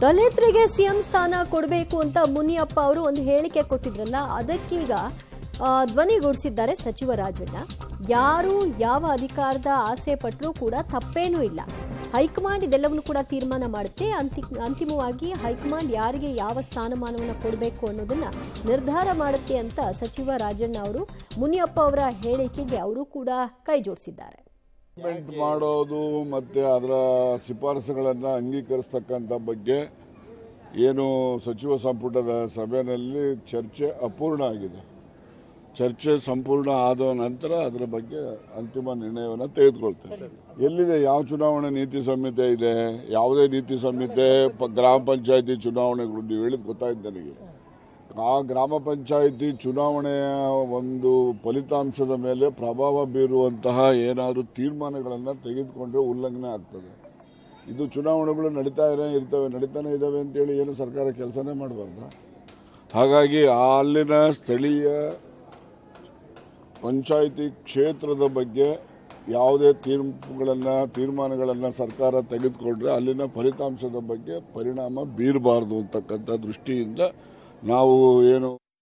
ದಲಿತರಿಗೆ ಸಿಎಂ ಸ್ಥಾನ ಕೊಡಬೇಕು ಅಂತ ಮುನಿಯಪ್ಪ ಅವರು ಒಂದು ಹೇಳಿಕೆ ಕೊಟ್ಟಿದ್ರಲ್ಲ, ಅದಕ್ಕೀಗ ಧ್ವನಿಗೂಡಿಸಿದ್ದಾರೆ ಸಚಿವ ರಾಜಣ್ಣ. ಯಾರು ಯಾವ ಅಧಿಕಾರದ ಆಸೆ ಪಟ್ಟರೂ ಕೂಡ ತಪ್ಪೇನೂ ಇಲ್ಲ. ಹೈಕಮಾಂಡ್ ಇದೆಲ್ಲವನ್ನು ಕೂಡ ತೀರ್ಮಾನ ಮಾಡುತ್ತೆ. ಅಂತಿಮವಾಗಿ ಹೈಕಮಾಂಡ್ ಯಾರಿಗೆ ಯಾವ ಸ್ಥಾನಮಾನವನ್ನು ಕೊಡಬೇಕು ಅನ್ನೋದನ್ನ ನಿರ್ಧಾರ ಮಾಡುತ್ತೆ ಅಂತ ಸಚಿವ ರಾಜಣ್ಣ ಅವರು ಮುನಿಯಪ್ಪ ಅವರ ಹೇಳಿಕೆಗೆ ಅವರು ಕೂಡ ಕೈ ಜೋಡಿಸಿದ್ದಾರೆ. ಮಾಡೋದು ಮತ್ತೆ ಅದರ ಶಿಫಾರಸುಗಳನ್ನು ಅಂಗೀಕರಿಸತಕ್ಕಂಥ ಬಗ್ಗೆ ಏನು ಸಚಿವ ಸಂಪುಟದ ಸಭೆಯಲ್ಲಿ ಚರ್ಚೆ ಅಪೂರ್ಣ ಆಗಿದೆ. ಚರ್ಚೆ ಸಂಪೂರ್ಣ ಆದ ನಂತರ ಅದರ ಬಗ್ಗೆ ಅಂತಿಮ ನಿರ್ಣಯವನ್ನು ತೆಗೆದುಕೊಳ್ತಾರೆ. ಎಲ್ಲಿದೆ, ಯಾವ ಚುನಾವಣೆ ನೀತಿ ಸಂಹಿತೆ ಇದೆ? ಯಾವುದೇ ನೀತಿ ಸಂಹಿತೆ ಗ್ರಾಮ ಪಂಚಾಯತಿ ಚುನಾವಣೆಗಳು ನೀವು ಹೇಳಿದ್ ಗೊತ್ತಾಯ್ತು ನನಗೆ. ಆ ಗ್ರಾಮ ಪಂಚಾಯಿತಿ ಚುನಾವಣೆಯ ಒಂದು ಫಲಿತಾಂಶದ ಮೇಲೆ ಪ್ರಭಾವ ಬೀರುವಂತಹ ಏನಾದರೂ ತೀರ್ಮಾನಗಳನ್ನು ತೆಗೆದುಕೊಂಡ್ರೆ ಉಲ್ಲಂಘನೆ ಆಗ್ತದೆ. ಇದು ಚುನಾವಣೆಗಳು ನಡೀತಾನೆ ಇದ್ದಾವೆ ಅಂತೇಳಿ ಏನು ಸರ್ಕಾರ ಕೆಲಸನೇ ಮಾಡಬಾರ್ದು. ಹಾಗಾಗಿ ಅಲ್ಲಿನ ಸ್ಥಳೀಯ ಪಂಚಾಯಿತಿ ಕ್ಷೇತ್ರದ ಬಗ್ಗೆ ಯಾವುದೇ ತೀರ್ಮಾನಗಳನ್ನು ಸರ್ಕಾರ ತೆಗೆದುಕೊಂಡ್ರೆ ಅಲ್ಲಿನ ಫಲಿತಾಂಶದ ಬಗ್ಗೆ ಪರಿಣಾಮ ಬೀರಬಾರ್ದು ಅಂತಕ್ಕಂಥ ದೃಷ್ಟಿಯಿಂದ ನಾವು ಏನು